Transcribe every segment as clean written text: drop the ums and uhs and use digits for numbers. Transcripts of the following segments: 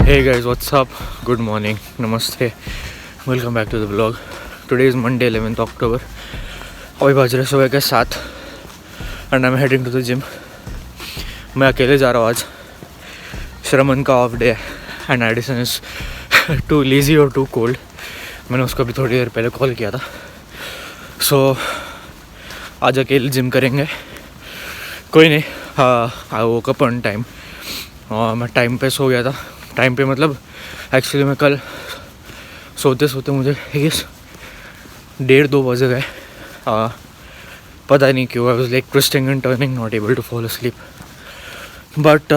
Hey guys, what's up? Good morning, namaste. Welcome back to the vlog. Today is Monday 11th October. अभी बज रहे सुबह के 7 and I'm heading to the gym. मैं अकेले जा रहा हूँ आज. श्रमन का ऑफ डे है and Addison is too lazy or too cold. मैंने उसको अभी थोड़ी देर पहले कॉल किया था. So आज अकेले जिम करेंगे. कोई नहीं. I woke up on time. मैं टाइम पे सो गया था. टाइम पे मतलब एक्चुअली मैं कल सोते सोते मुझे 1:30-2 बजे गए. पता नहीं क्यों. I was like twisting and turning, not able to fall asleep. But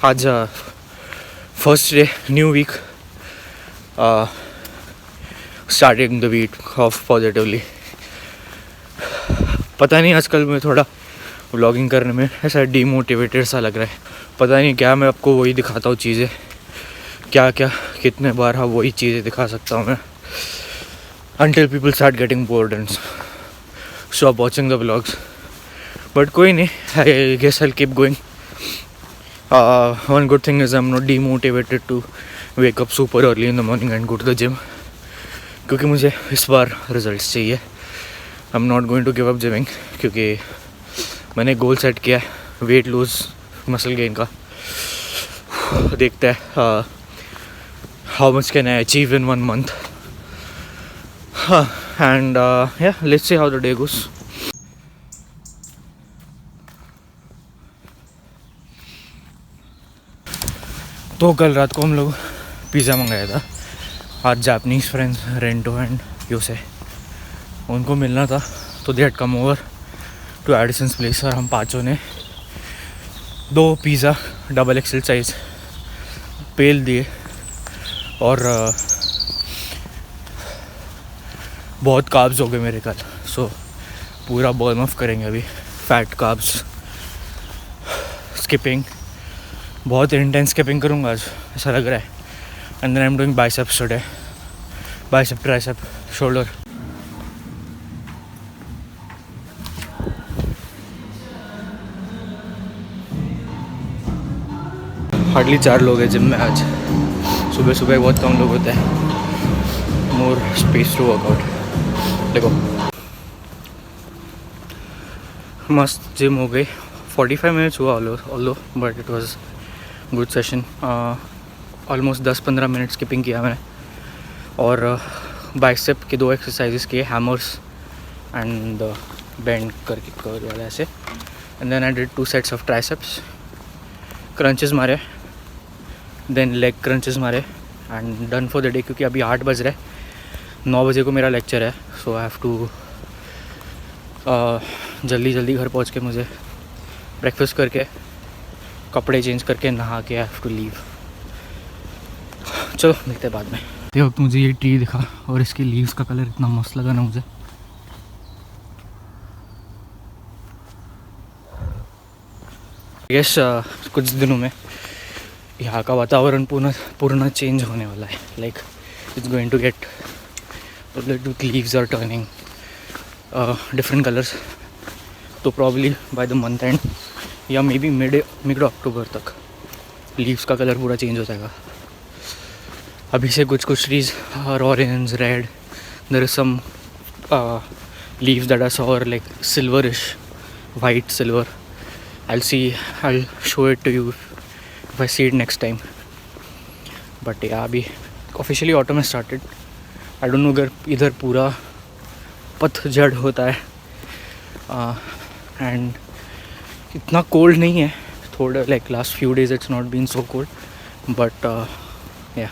आज first day, new week, starting the week off positively. पता नहीं आजकल मैं थोड़ा व्लॉगिंग करने में ऐसा डीमोटिवेटेड सा लग रहा है. पता नहीं क्या. मैं आपको वही दिखाता हूँ चीज़ें, क्या क्या कितने बार हाँ वही चीज़ें दिखा सकता हूँ मैं. until people start getting bored and stop watching the vlogs. But कोई नहीं, I guess I'll keep going. One good thing is I'm not demotivated to wake up super early in the morning and go to the gym, क्योंकि मुझे इस बार results चाहिए. I'm not going to give up gymming क्योंकि मैंने goal set किया है weight lose muscle gain का. देखते हैं how much can I achieve in 1 month. And yeah, let's see how the day goes. तो कल रात को हम लोग पिज़्ज़ा मंगाया था. आज Japanese friends Rento and Yose, उनको मिलना था तो they had come over to Edison's place. और हम पाँचों ने 2 पिज़्ज़ा XXL साइज़ पेल दिए और बहुत कार्ब्स हो गए मेरे कल. सो पूरा बर्न ऑफ करेंगे अभी. फैट कार्ब्स, स्किपिंग, बहुत इंटेंस स्किपिंग करूँगा आज ऐसा लग रहा है. And then I am doing biceps today. Bicep, tricep, shoulder. Hardly 4 लोग हैं जिम में आज. सुबह सुबह बहुत कम लोग होते हैं. More space to workout. देखो मस्त जिम हो गई. 45 मिनट्स हुआ although but it was good session. Almost 10-15 minute skipping किया मैंने और बाइसेप के 2 एक्सरसाइजेस किए, हैमर्स एंड बेंड करके कर्ल वाला ऐसे. And then I did 2 sets of triceps. Crunches मारे, देन लेग क्रंचेस मारे and done for the day. क्योंकि अभी 8 बज रहे, 9 बजे को मेरा लेक्चर है. सो आई हैव टू जल्दी घर पहुंच के मुझे ब्रेकफास्ट करके कपड़े चेंज करके नहा के आई हैव टू लीव. चलो मिलते हैं बाद में. ये वक्त मुझे ये ट्री दिखा और इसकी लीव्स का कलर इतना मस्त लगा ना मुझे. यस कुछ दिनों में यहाँ का वातावरण पूर्ण चेंज होने वाला है. Like it's going to get, the leaves are turning different colors. तो probably by the month end या मे बी मिड अक्टूबर तक लीव्स का कलर पूरा चेंज हो जाएगा. अभी से कुछ trees are orange, red. There is some leaves that are sour like silverish, white silver. I'll show it to you if I see it next time. But yeah, अभी officially autumn started. I don't know अगर इधर पूरा पतझड़ होता है. And इतना cold नहीं है. थोड़ा like last few days it's not been so cold but yeah.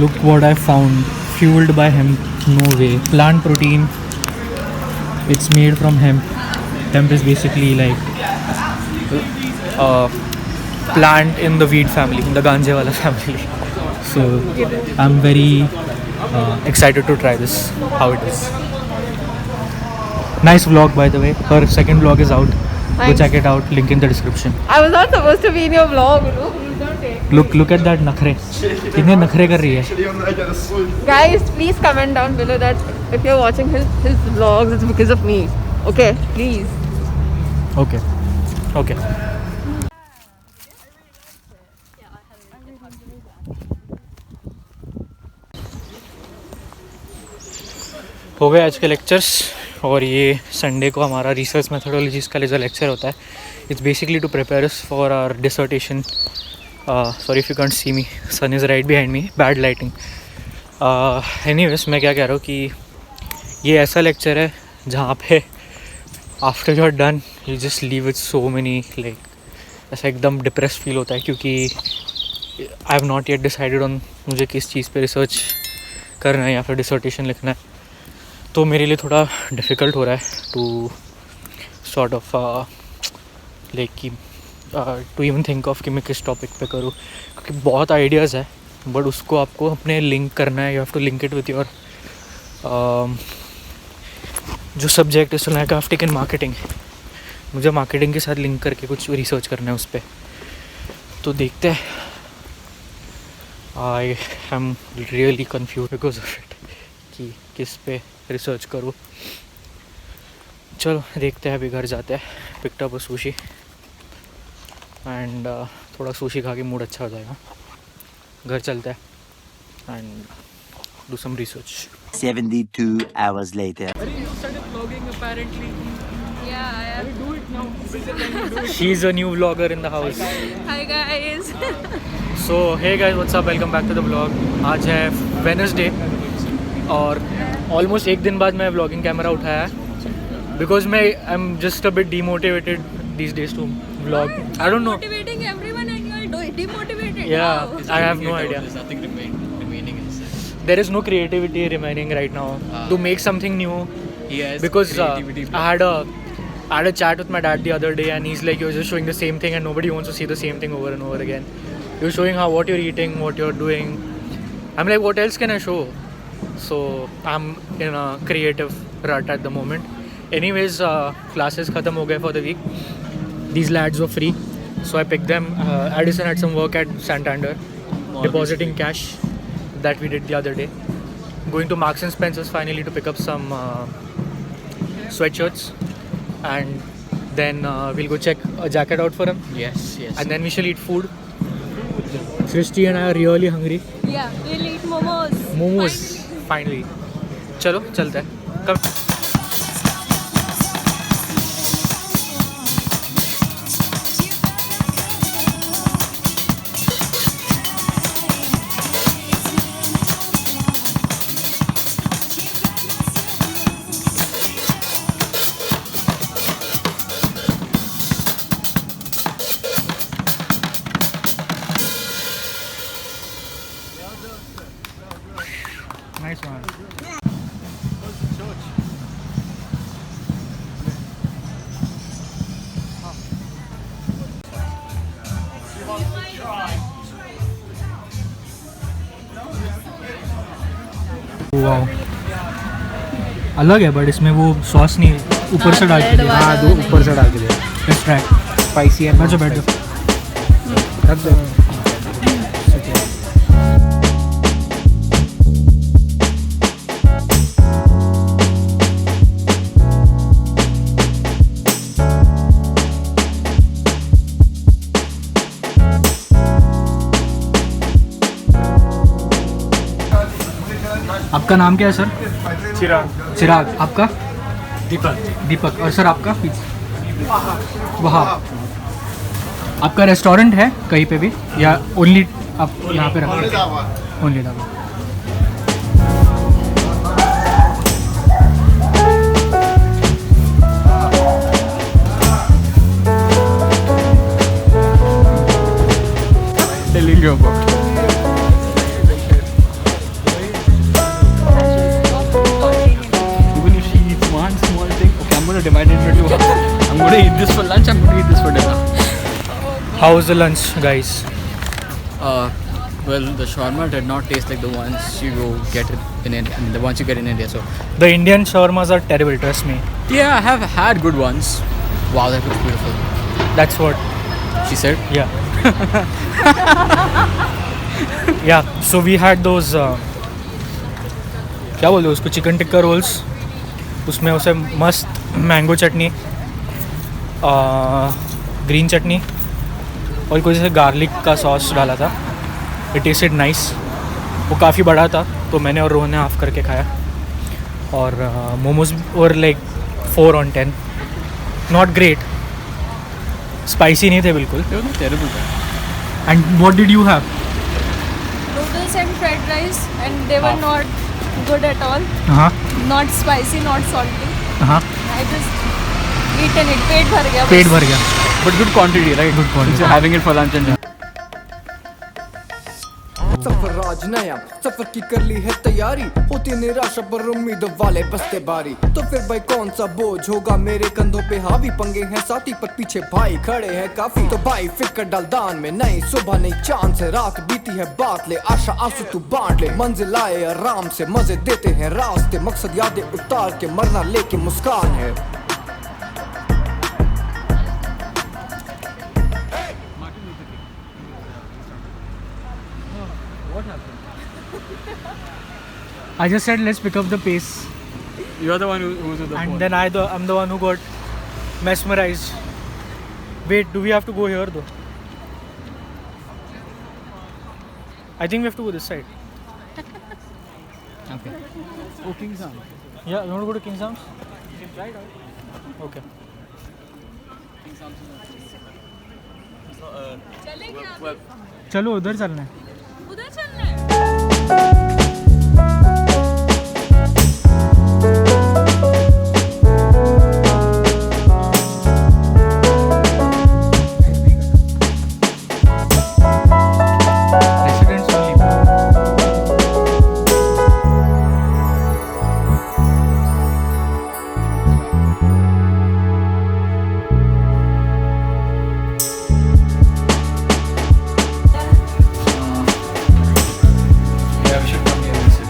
Look what I found. Fueled by hemp. No way. Plant protein. It's made from hemp. Hemp is basically like plant in the weed family, in the ganja wala family. So I'm very excited to try this, how it is. Nice vlog by the way. Her second vlog is out. Go check it out. Link in the description. I was not supposed to be in your vlog. No, please don't take. Look at that नखरे, कितने नखरे कर रही है. Guys, please comment down below that if you're watching his vlogs, it's because of me. Okay, please. Okay. हो गए आज के लेक्चर्स. और ये संडे को हमारा रिसर्च मेथोडोलॉजीज का जो लेक्चर होता है, it's basically to prepare us for our dissertation. Sorry if you can't see me, sun is right behind me, bad lighting. Anyways मैं क्या कह रहा हूँ कि ये ऐसा लेक्चर है जहाँ पे after you are done you just leave with so many like, ऐसा एकदम डिप्रेस फील होता है क्योंकि I have not yet decided on मुझे किस चीज़ पे रिसर्च करना है या फिर डिसर्टेशन लिखना है. तो मेरे लिए थोड़ा डिफ़िकल्ट हो रहा है टू सॉर्ट ऑफ लाइक कि टू इवन थिंक ऑफ कि मैं किस टॉपिक पे करूँ, क्योंकि बहुत आइडियाज़ है बट उसको आपको अपने लिंक करना है. You have to link it with your जो सब्जेक्ट है. So like I have taken marketing, मुझे मार्केटिंग के साथ लिंक करके कुछ रिसर्च करना है उस पर. तो देखते हैं. I am really confuse because of it कि किस पे रिसर्च करूँ. चलो देखते हैं, अभी घर जाते हैं. Picked up a sushi and थोड़ा सुशी खा के मूड अच्छा हो जाएगा. घर चलते हैं and do some research. 72 hours later. You started vlogging apparently. Yeah, I am. Do it now. She's a new vlogger in the house. Hi guys. So hey guys, what's up? Welcome back to the vlog. आज है Wednesday और almost एक दिन बाद मैं vlogging camera उठाया है because मैं I am just a bit demotivated these days to vlog. I don't know. Motivating everyone and you are demotivated. Yeah, Wow. I have no idea. There's nothing remaining in this. There is no creativity remaining right now to make something new. Yes. Because creativity I had a chat with my dad the other day and he's like, you're just showing the same thing and nobody wants to see the same thing over and over again. You're showing what you're eating, what you're doing. I'm like, what else can I show? So I'm in a creative rut at the moment. Anyways, classes khatam ho gaye for the week. These lads were free, so I picked them. Addison had some work at Santander, depositing cash that we did the other day. Going to Marks and Spencer's finally to pick up some sweatshirts, and then we'll go check a jacket out for him, Yes. and then we shall eat food. Srishti and I are really hungry. Yeah, we'll eat momos. Momos, finally. चलो चलते हैं. Come. Nice one. Wow, अलग है but इसमें वो sauce नहीं ऊपर से डाल के दिया. हाँ, दो ऊपर से डाल के दिया. Let's try. स्पाइसी है. बैठो बैठो. रख दो. आपका नाम क्या है सर? चिराग. आपका? दीपक. और सर आपका? वहाँ आपका रेस्टोरेंट है कहीं पे भी या ओनली आप यहाँ पे रखते हैं? Only dhaba. Telling you about. Even if she eats one small thing, okay, I'm gonna divide it into two. I'm gonna eat this for lunch. I'm gonna eat this for dinner. How was the lunch, guys? Well, the shawarma did not taste like the ones you go get in India. I mean, the ones you get in India. So The Indian shawarmas are terrible, trust me. yeah, I have had good ones. Wow, that looks beautiful. That's what. She said. Yeah. Yeah, so we had those क्या बोलते हैं उसको, chicken tikka roles. उसमें उसे मस्त mango चटनी, green चटनी और कोई जैसे गार्लिक का सॉस डाला था. It tested nice. वो काफ़ी बड़ा था तो मैंने और रोहन ने हाफ करके खाया. और मोमोज और like 4 on 10. Not great, spicy नहीं थे बिल्कुल. It was terrible. And what did you have? Noodles and fried rice, and they were not good at all. हाँ Not spicy, not salty. हाँ, I just eaten it. पेट भर गया. पेट भर गया. But good quantity, right? Good quantity. Since you're having it for lunch and dinner. सफर आज नया, सफर की कर ली है तैयारी, होती निराशा पर उम्मीदों वाले बसते बारी. तो फिर भाई कौन सा बोझ होगा मेरे कंधों पे हावी, पंगे हैं साथी पर पीछे भाई खड़े हैं काफी. तो भाई फिक्र डाल दान में, नई सुबह नई चांद से, रात बीती है बात ले, आशा आंसू तू बांट ले, मंजिल आए आराम से, मजे देते हैं रास्ते, मकसद यादें उतार के, मरना लेके मुस्कान है. I just said let's pick up the pace, You're the one who was with the and phone. then I'm the one who got mesmerized. Wait, do we have to go here though? I think we have to go this side. Okay. Oh, King's Arm. Yeah, you want to go to King's Arms? Okay. चलो उधर चलना है. उधर चलना है. Residents only. Yeah, we should come here and sit.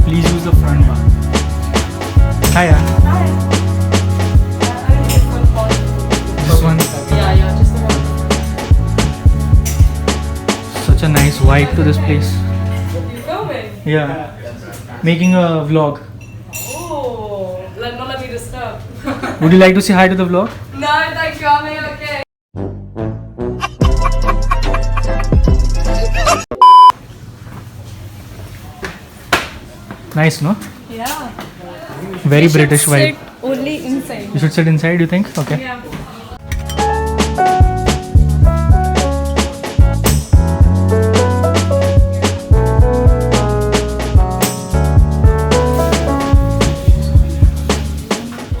Please use the front one. Hi. This one. Yeah, just the one. Such a nice vibe to this place. You filming? Yeah. Making a vlog. Oh, don't let me disturb. Would you like to say hi to the vlog? No, thank you. I'm okay. Nice, no? Yeah. Very We should British vibe. sit only inside. You should sit inside, you think? Okay. Yeah.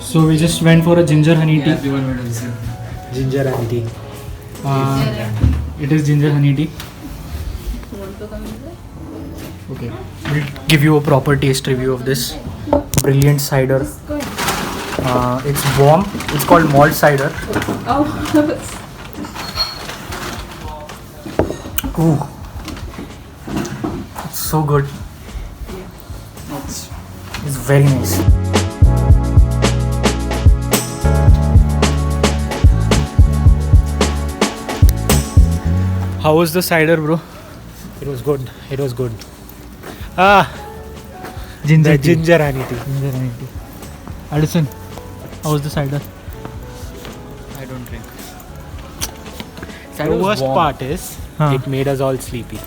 So we just went for a ginger honey tea. Everyone went to visit. Ginger and tea. It is ginger honey tea. Okay. We'll give you a proper taste review of this brilliant cider. It's warm. It's called malt cider. Ooh. It's so good. It's very nice. How was the cider, bro? It was good. It was good. Ginger The tea. ginger honey tea. Ginger honey tea. Addison, how was the cider? I don't drink. The worst part is Huh. it made us all sleepy.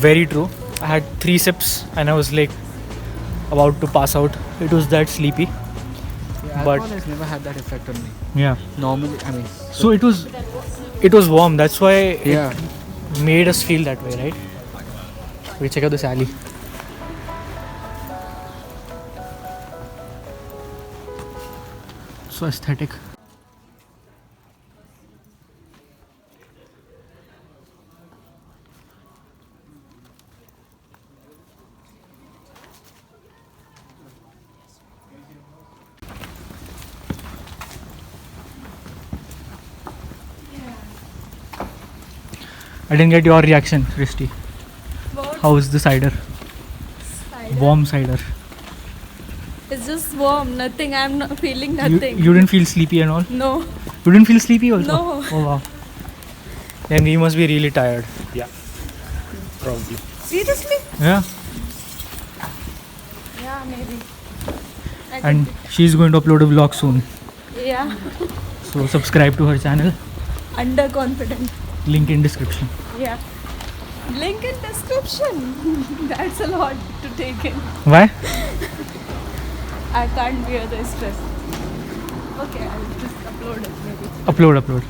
Very true. I had 3 sips and I was like about to pass out. It was that sleepy. Yeah, But- alcohol has never had that effect on me. Yeah. Normally, I mean, So it was warm. That's why yeah. it made us feel that way, right? We check out this alley. So aesthetic. I didn't get your reaction, Christy. What? How is the cider? Cider? Warm cider. It's just warm. Nothing. I'm not feeling You, nothing. you didn't feel sleepy and all? No. You didn't feel sleepy also? No. Oh wow. Then he must be really tired. Yeah. Probably. Seriously? Yeah. Yeah, maybe. And she's going to upload a vlog soon. Yeah. So subscribe to her channel. Underconfident. Link in description. Yeah. Link in description. That's a lot to take in. Why? I can't bear the stress. Okay, I'll just upload it maybe. Upload.